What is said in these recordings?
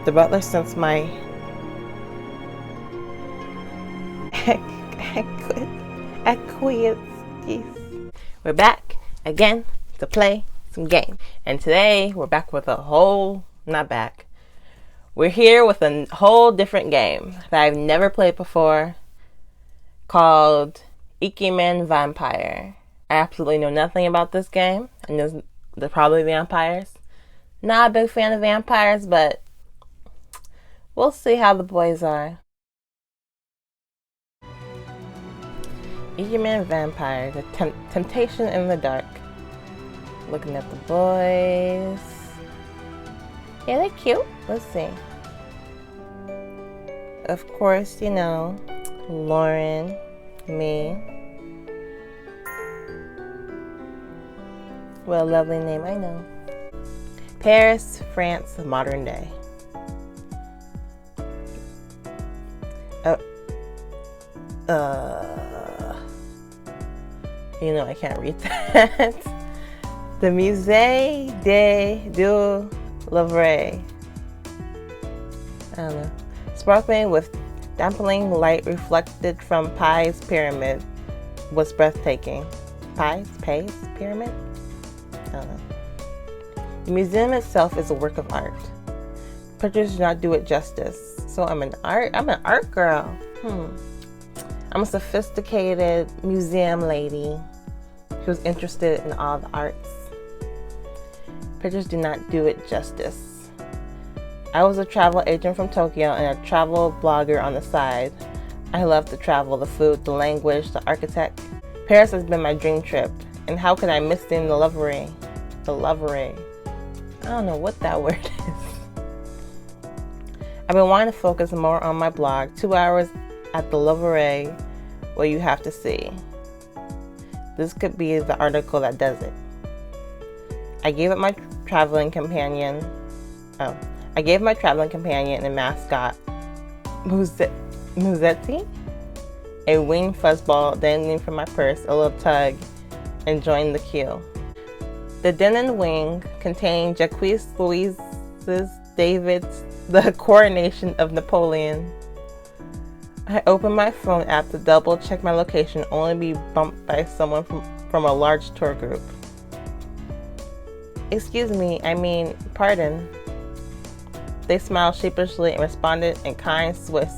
the butler since my acquiescence. We're back again to play some game. And today we're back with we're here with a whole different game that I've never played before called Ikemen Vampire. I absolutely know nothing about this game. I know they're probably vampires. Not a big fan of vampires, but we'll see how the boys are. Ikemen Vampire, the temptation in the dark. Looking at the boys. Yeah, they're cute. Let's see. Of course, you know, Lauren, me. What a lovely name, I know. Paris, France, modern day. You know I can't read that. The Musée du Louvre. I don't know. Sparkling with dappling light reflected from Pi's pyramid was breathtaking. Pi's pyramid? I don't know. The museum itself is a work of art. Pictures do not do it justice. So I'm an art girl. I'm a sophisticated museum lady who's interested in all the arts. Pictures do not do it justice. I was a travel agent from Tokyo and a travel blogger on the side. I love to travel, the food, the language, the architect. Paris has been my dream trip, and how could I miss seeing the Louvre? The Louvre. I don't know what that word is. I've been wanting to focus more on my blog, 2 hours at the Louvre, what you have to see. This could be the article that does it. I gave my traveling companion and mascot, Muzetti, a winged fuzzball dangling from my purse, a little tug, and joined the queue. The Denon wing contained Jacques Louise's David's The Coronation of Napoleon. I opened my phone app to double check my location, only to be bumped by someone from a large tour group. Excuse me, pardon. They smiled sheepishly and responded in kind Swiss.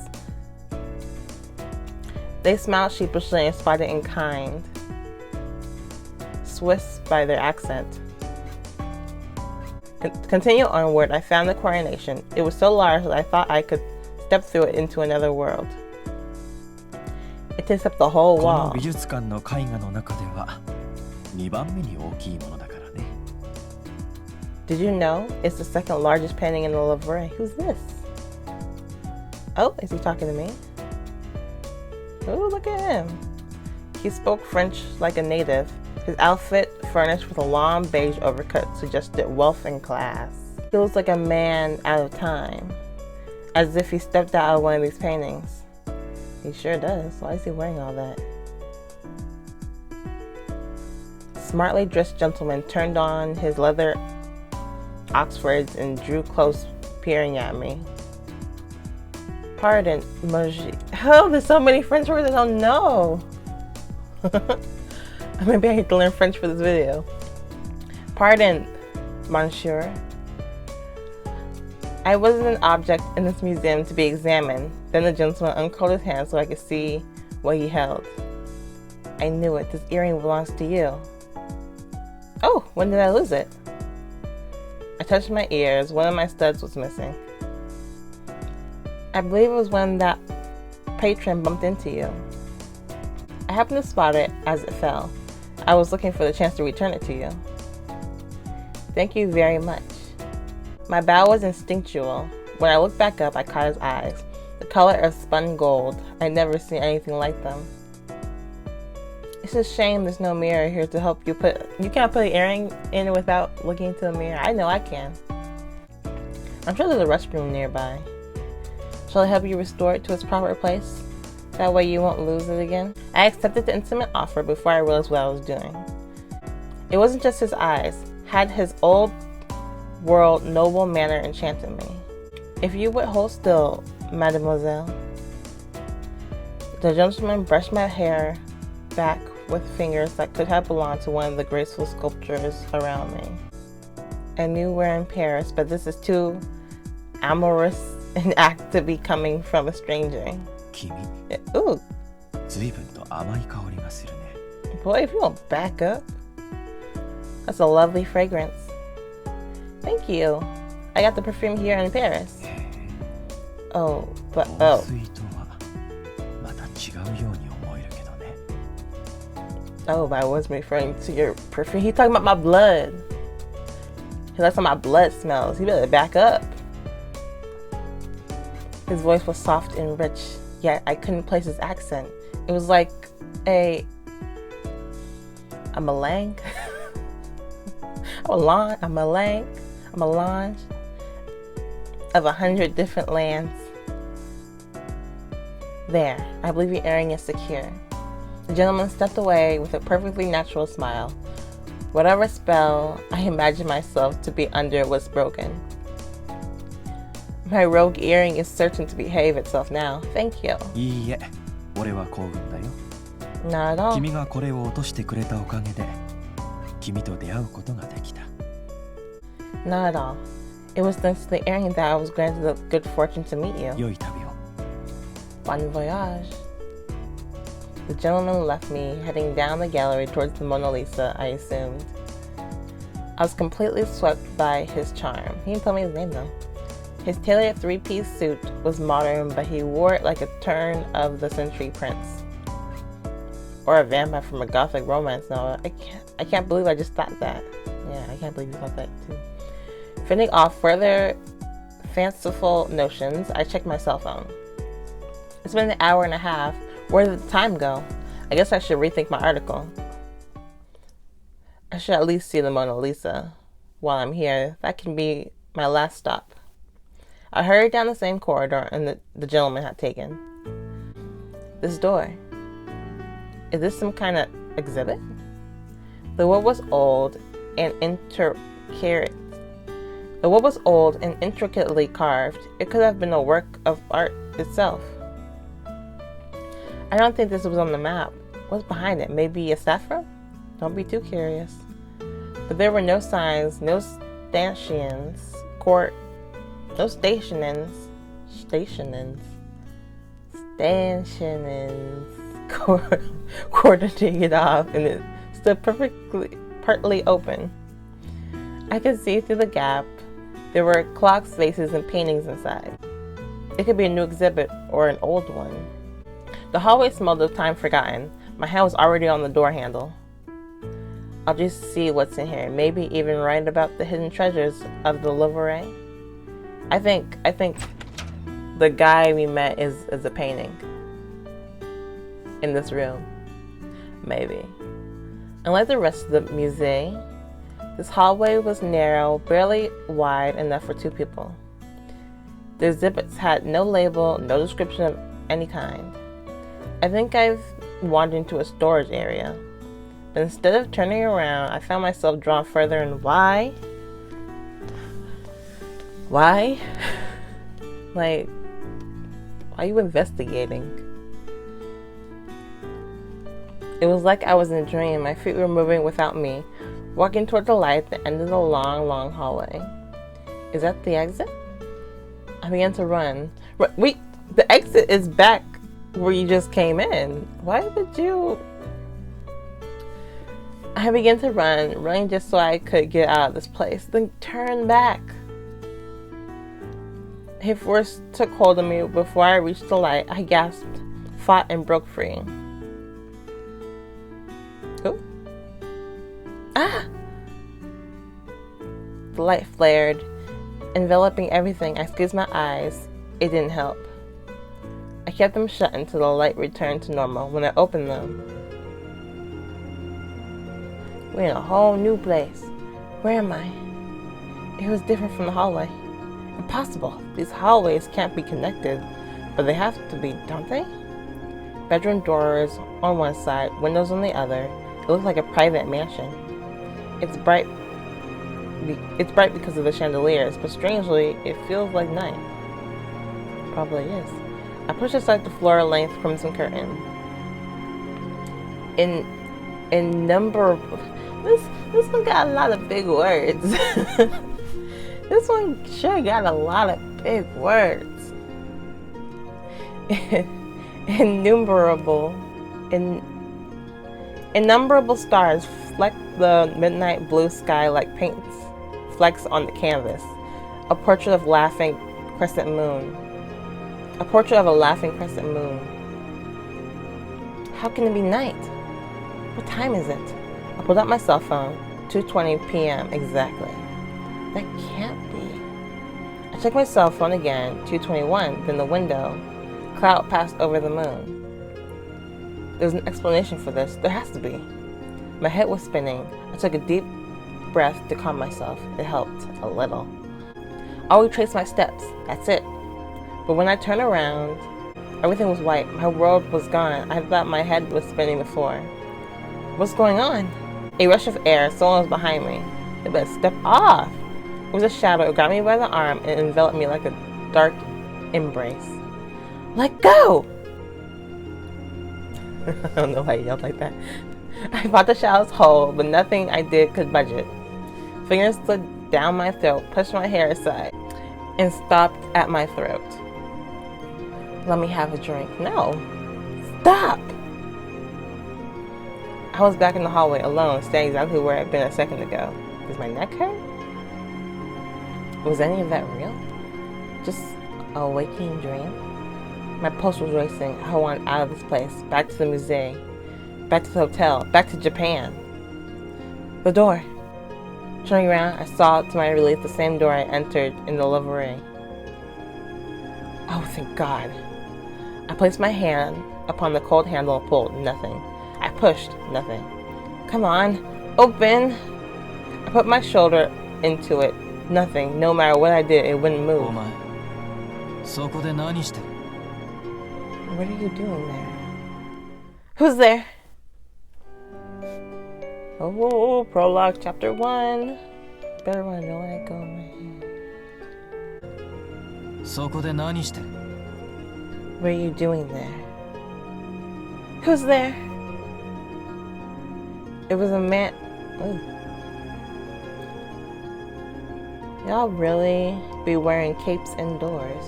Swiss by their accent. Continue onward, I found the coronation. It was so large that I thought I could step through it into another world. It takes up the whole wall. Did you know it's the second largest painting in the Louvre? Who's this? Oh, is he talking to me? Oh, look at him. He spoke French like a native. His outfit, furnished with a long beige overcoat, suggested wealth and class. He looks like a man out of time, as if he stepped out of one of these paintings. He sure does. Why is he wearing all that? Smartly dressed gentleman turned on his leather Oxfords and drew close, peering at me. Pardon, monsieur. Oh, there's so many French words I don't know. Maybe I need to learn French for this video. Pardon, monsieur. I wasn't an object in this museum to be examined. Then the gentleman uncurled his hand so I could see what he held. I knew it. This earring belongs to you. Oh, when did I lose it? I touched my ears. One of my studs was missing. I believe it was when that patron bumped into you. I happened to spot it as it fell. I was looking for the chance to return it to you. Thank you very much. My bow was instinctual. When I looked back up, I caught his eyes. The color of spun gold. I'd never seen anything like them. It's a shame there's no mirror here to help you You can't put an earring in without looking into the mirror. I know I can. I'm sure there's a restroom nearby. Shall I help you restore it to its proper place? That way you won't lose it again. I accepted the intimate offer before I realized what I was doing. It wasn't just his eyes. Had his old world noble manner enchanted me. If you would hold still, mademoiselle. The gentleman brushed my hair back with fingers that could have belonged to one of the graceful sculptures around me. I knew we're in Paris, but this is too amorous an act to be coming from a stranger. Ooh. Boy, if you don't back up. That's a lovely fragrance. Thank you. I got the perfume here in Paris. Oh, but oh. Oh, but I was referring to your perfume. He's talking about my blood. He likes how my blood smells. He better back up. His voice was soft and rich, yet I couldn't place his accent. It was like a melange. a melange of 100 different lands. There, I believe your airing is secure. The gentleman stepped away with a perfectly natural smile. Whatever spell I imagined myself to be under was broken. My rogue earring is certain to behave itself now. Thank you. Not at all. Not at all. It was thanks to the earring that I was granted the good fortune to meet you. Bon voyage. The gentleman left me, heading down the gallery towards the Mona Lisa, I assumed. I was completely swept by his charm. He didn't tell me his name though. His tailored three-piece suit was modern, but he wore it like a turn-of-the-century prince. Or a vampire from a gothic romance novel. I can't believe I just thought that. Yeah, I can't believe you thought that too. Fending off further fanciful notions, I checked my cell phone. It's been an hour and a half. Where did the time go? I guess I should rethink my article. I should at least see the Mona Lisa while I'm here. That can be my last stop. I hurried down the same corridor and the gentleman had taken. This door. Is this some kind of exhibit? The wood was old and intricately carved. It could have been a work of art itself. I don't think this was on the map. What's behind it? Maybe a staff room? Don't be too curious. But there were no signs, no stanchions, cordoning it off, and it stood partly open. I could see through the gap. There were clocks, vases, and paintings inside. It could be a new exhibit or an old one. The hallway smelled of time forgotten. My hand was already on the door handle. I'll just see what's in here. Maybe even write about the hidden treasures of the Louvre. I think the guy we met is a painting in this room. Maybe. Unlike the rest of the museum, this hallway was narrow, barely wide enough for two people. The exhibits had no label, no description of any kind. I think I've wandered into a storage area, but instead of turning around, I found myself drawn further in. Why? Like, why are you investigating? It was like I was in a dream. My feet were moving without me, walking toward the light at the end of the long, long hallway. Is that the exit? I began to run. Wait, the exit is back where you just came in. Why would you? I began to run, running just so I could get out of this place, then turn back. He first took hold of me. Before I reached the light, I gasped, fought, and broke free. Oh. Ah! The light flared, enveloping everything. I squeezed my eyes. It didn't help. I kept them shut until the light returned to normal. When I opened them, we're in a whole new place. Where am I? It was different from the hallway. Impossible. These hallways can't be connected, but they have to be, don't they? Bedroom doors on one side, windows on the other. It looks like a private mansion. It's bright because of the chandeliers, but strangely, it feels like night. Probably is. I pushed aside the floor-length crimson curtain. Innumerable. This one got a lot of big words. This one sure got a lot of big words. Innumerable stars fleck the midnight blue sky like paint flecks on the canvas. A portrait of a laughing crescent moon. How can it be night? What time is it? I pulled out my cell phone. 2:20 p.m. exactly. That can't be. I checked my cell phone again. 2:21. Then the window. Cloud passed over the moon. There's an explanation for this. There has to be. My head was spinning. I took a deep breath to calm myself. It helped a little. I retraced my steps. That's it. But when I turned around, everything was white. My world was gone. I thought my head was spinning before. What's going on? A rush of air. Someone was behind me. I better step off. It was a shadow. It grabbed me by the arm and enveloped me like a dark embrace. Let go! I don't know why I yelled like that. I fought the shadow's hold, but nothing I did could budge it. Fingers slid down my throat, pushed my hair aside, and stopped at my throat. Let me have a drink. No. Stop! I was back in the hallway alone, staying exactly where I'd been a second ago. Does my neck hurt? Was any of that real? Just a waking dream? My pulse was racing. I wanted out of this place, back to the museum, back to the hotel, back to Japan. The door. Turning around, I saw, to my relief, the same door I entered in the library. Oh, thank God. I placed my hand upon the cold handle and pulled. Nothing. I pushed. Nothing. Come on. Open. I put my shoulder into it. Nothing. No matter what I did, it wouldn't move. What are you doing there? Who's there? Oh, Prologue Chapter 1. Better run, don't let go of my hand. What are you doing there? Who's there? It was a man. Ooh. Y'all really be wearing capes indoors?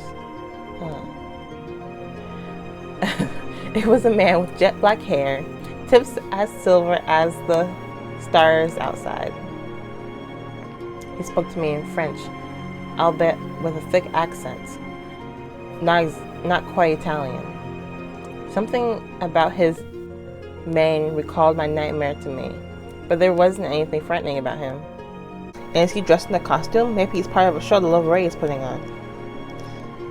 Huh. It was a man with jet black hair, tips as silver as the stars outside. He spoke to me in French, albeit with a thick accent, not quite Italian. Something about his mane recalled my nightmare to me, but there wasn't anything frightening about him. And is he dressed in a costume? Maybe he's part of a show the library is putting on.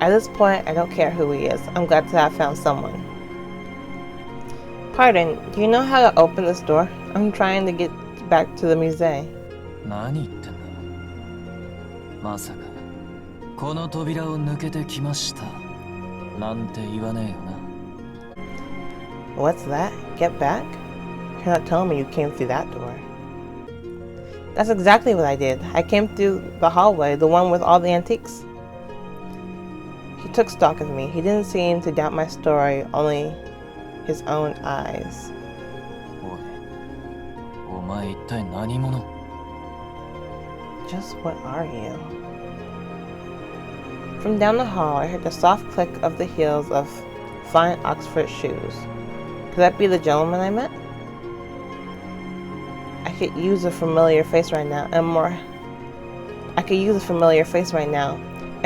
At this point, I don't care who he is. I'm glad to have found someone. Pardon, do you know how to open this door? I'm trying to get back to the museum. What's that? Get back? You're not telling me you came through that door. That's exactly what I did. I came through the hallway, the one with all the antiques. He took stock of me. He didn't seem to doubt my story, only his own eyes. Just what are you? From down the hall, I heard the soft click of the heels of fine Oxford shoes. Could that be the gentleman I met? I could use a familiar face right now and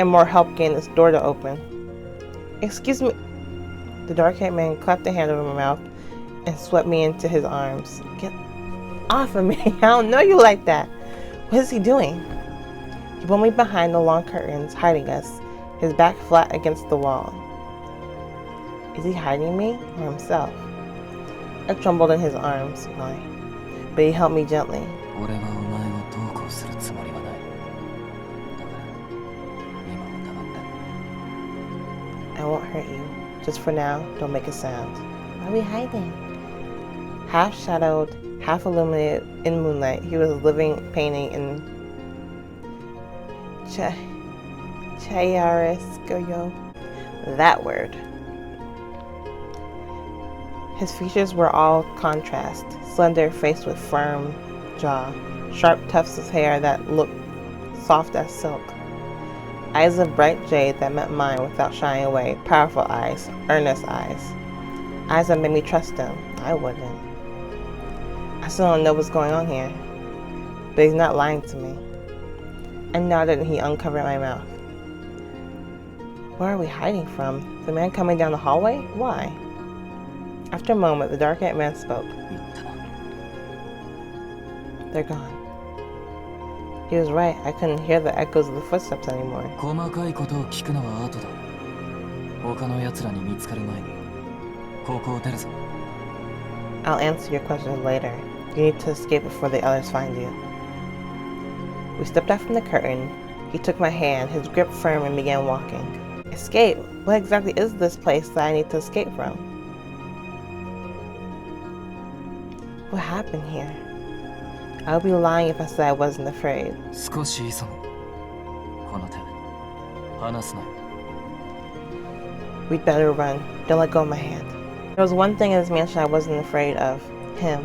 more help getting this door to open. Excuse me. The dark-haired man clapped a hand over my mouth and swept me into his arms. Get off of me. I don't know you like that. What is he doing? He pulled me behind the long curtains, hiding us, his back flat against the wall. Is he hiding me or himself? I trembled in his arms, but he held me gently. I won't hurt you. Just for now, don't make a sound. Why are we hiding? Half shadowed, half illuminated in moonlight, he was a living painting in chiaroscuro. That word. His features were all contrast, slender face with firm jaw, sharp tufts of hair that looked soft as silk, eyes of bright jade that met mine without shying away, powerful eyes, earnest eyes that made me trust him. I wouldn't. I still don't know what's going on here, but he's not lying to me. I nodded and he uncovered my mouth. Where are we hiding from? The man coming down the hallway? Why? After a moment, the dark-haired man spoke. They're gone. He was right. I couldn't hear the echoes of the footsteps anymore. I'll answer your questions later. You need to escape before the others find you. We stepped out from the curtain. He took my hand, his grip firm, and began walking. Escape? What exactly is this place that I need to escape from? What happened here? I would be lying if I said I wasn't afraid. We'd better run. Don't let go of my hand. There was one thing in this mansion I wasn't afraid of. Him.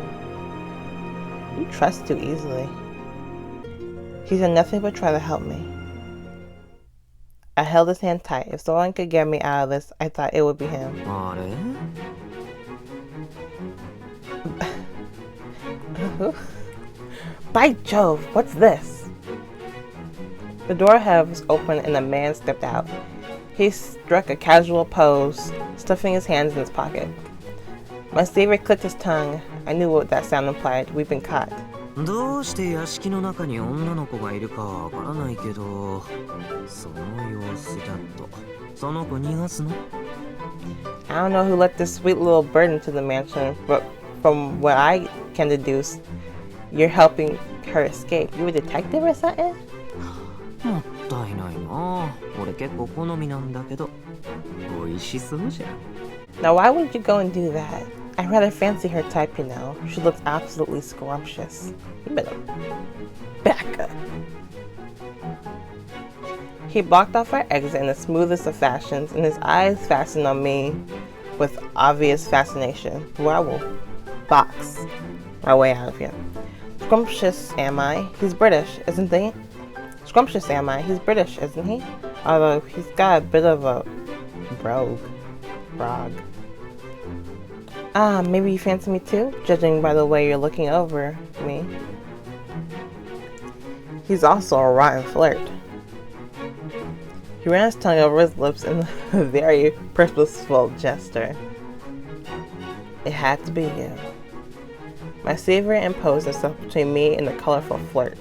You trust too easily. He's done nothing but try to help me. I held his hand tight. If someone could get me out of this, I thought it would be him. By Jove, what's this? The door was open and a man stepped out. He struck a casual pose, stuffing his hands in his pocket. My savior clicked his tongue. I knew what that sound implied. We've been caught. I don't know who let this sweet little bird into the mansion, but from what I can deduce, you're helping her escape. You a detective or something? Now why would you go and do that? I rather fancy her type, you know. She looks absolutely scrumptious. You better back up. He blocked off our exit in the smoothest of fashions, and his eyes fastened on me with obvious fascination. Well, I will box my way out of here. Scrumptious am I? He's British, isn't he? Scrumptious am I? He's British, isn't he? Although he's got a bit of a brogue. Maybe you fancy me too, judging by the way you're looking over me. He's also a rotten flirt. He ran his tongue over his lips in a very purposeful gesture. It had to be you. My savior imposed himself between me and the colorful flirt.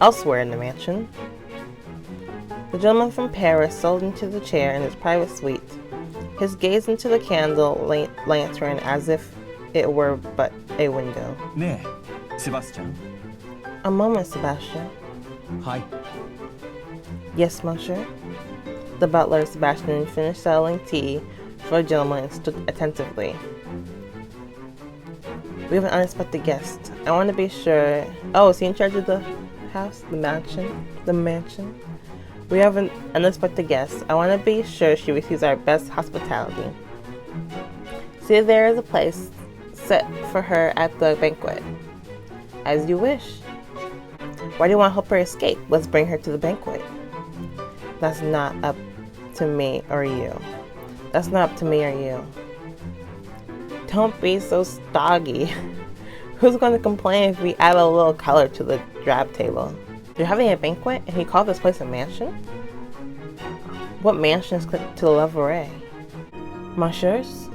Elsewhere in the mansion, the gentleman from Paris settled into the chair in his private suite, his gaze into the candle lantern as if it were but a window. Sebastian. A moment, Sebastian. Hi. Yes, monsieur. The butler, Sebastian, finished selling tea for a gentleman and stood attentively. We have an unexpected guest. I want to be sure. Oh, is he in charge of the house? The mansion? The mansion? We have an unexpected guest. I want to be sure she receives our best hospitality. See, there is a place set for her at the banquet. As you wish. Why do you want to help her escape? Let's bring her to the banquet. That's not up to me or you. That's not up to me or you. Don't be so stoggy. Who's going to complain if we add a little color to the drab table? You're having a banquet and he called this place a mansion? What mansion is to the Louvre? Monsieurs?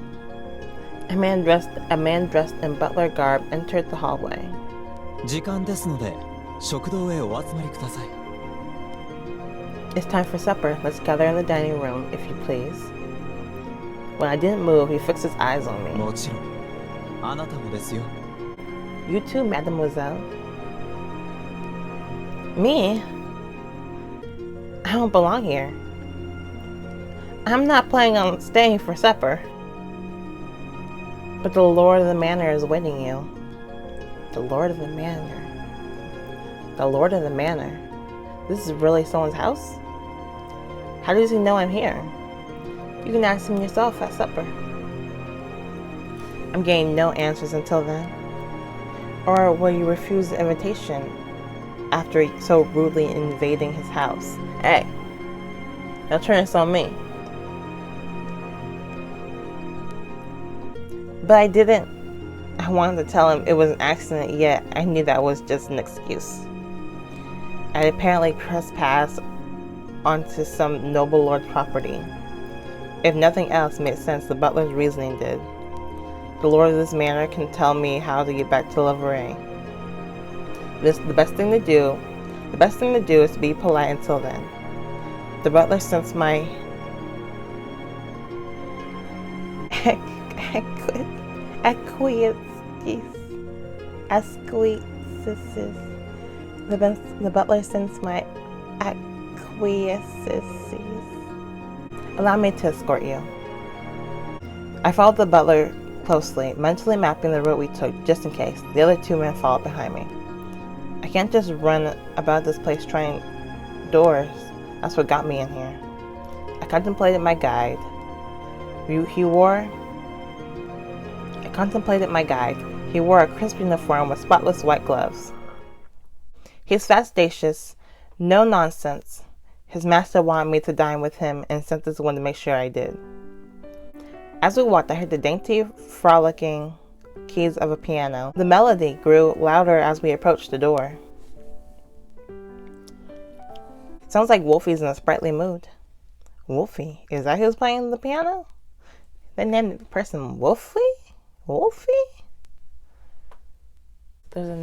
A man dressed in butler garb entered the hallway. It's time for supper. Let's gather in the dining room, if you please. When I didn't move, he fixed his eyes on me. You too, mademoiselle. Me? I don't belong here. I'm not planning on staying for supper. But the Lord of the Manor is waiting you. The Lord of the Manor. The Lord of the Manor. This is really someone's house? How does he know I'm here? You can ask him yourself at supper. I'm getting no answers until then. Or will you refuse the invitation after so rudely invading his house? Hey, don't turn this on me. But I didn't. I wanted to tell him it was an accident, yet I knew that was just an excuse. I apparently trespassed onto some noble lord's property. If nothing else made sense, the butler's reasoning did. The lord of this manor can tell me how to get back to Lavray. The best thing to do is to be polite until then. The butler sensed my acquiescences. The butler sensed my acquiescences. Allow me to escort you. I followed the butler closely, mentally mapping the route we took just in case. The other two men followed behind me. I can't just run about this place trying doors. That's what got me in here. I contemplated my guide. He wore a crisp uniform with spotless white gloves. He's fastidious, no nonsense. His master wanted me to dine with him and sent this one to make sure I did. As we walked, I heard the dainty, frolicking keys of a piano. The melody grew louder as we approached the door. It sounds like Wolfie's in a sprightly mood. Wolfie? Is that who's playing the piano? They named the person Wolfie? Wolfie? There's a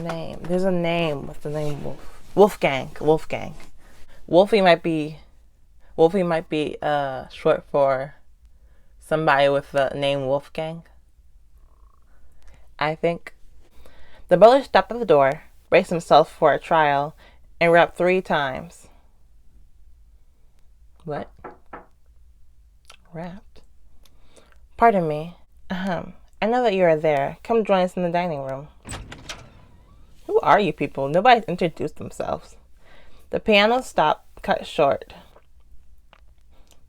name with the name Wolf. Wolfgang. Wolfie might be short for somebody with the name Wolfgang, I think. The butler stopped at the door, braced himself for a trial, and rapped 3 times. What? Rapped? Pardon me. I know that you are there. Come join us in the dining room. Who are you people? Nobody's introduced themselves. The piano stopped, cut short.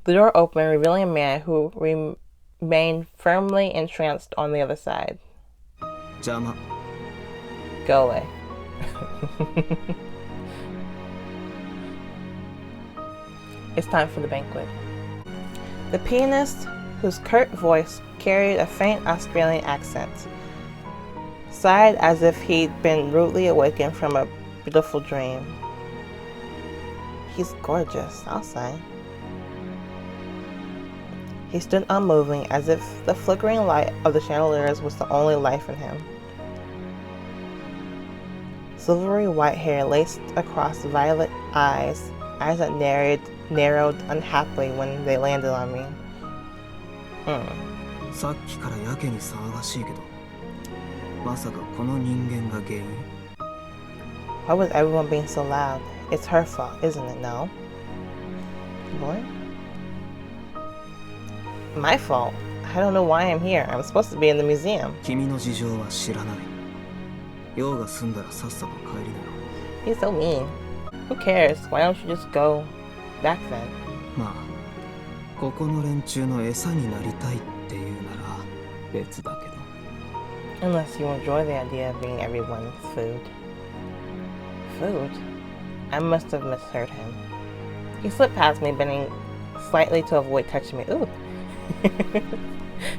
The door opened, revealing a man who remained firmly entranced on the other side. Jama. Go away. It's time for the banquet. The pianist, whose curt voice carried a faint Australian accent, sighed as if he'd been rudely awakened from a beautiful dream. He's gorgeous, I'll say. He stood unmoving, as if the flickering light of the chandeliers was the only life in him. Silvery white hair laced across violet eyes that narrowed unhappily when they landed on me. Why was everyone being so loud? It's her fault, isn't it? No? What? My fault? I don't know why I'm here. I'm supposed to be in the museum. He's so mean. Who cares? Why don't you just go back then? Unless you enjoy the idea of being everyone's food. Food? I must have misheard him. He slipped past me, bending slightly to avoid touching me. Ooh.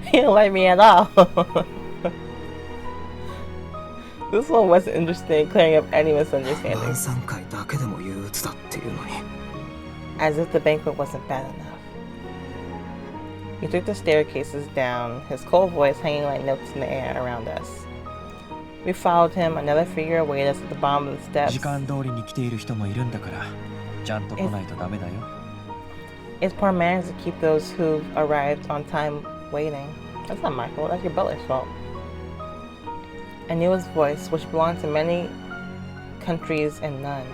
He didn't like me at all. This one wasn't interested in clearing up any misunderstandings. As if the banquet wasn't bad enough. He took the staircases down, his cold voice hanging like notes in the air around us. We followed him. Another figure awaited us at the bottom of the steps. It's poor manners to keep those who've arrived on time waiting. That's not my fault, that's your butler's fault. I knew his voice, which belonged to many countries and none.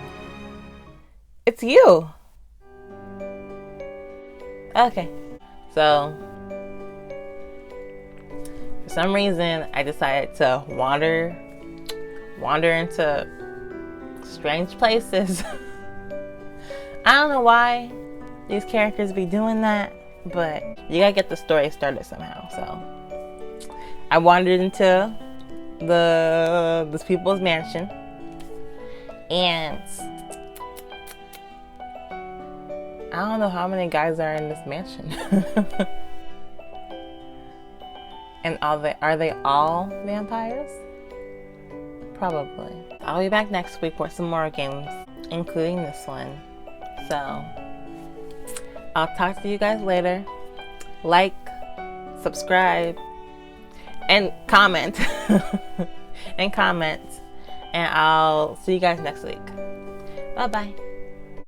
It's you! Okay, so for some reason I decided to wander into strange places. I don't know why these characters be doing that, but you gotta get the story started somehow. So I wandered into this people's mansion, and I don't know how many guys are in this mansion. And are they all vampires? Probably. I'll be back next week with some more games, including this one. So I'll talk to you guys later. Like, subscribe, and comment. And I'll see you guys next week. Bye bye.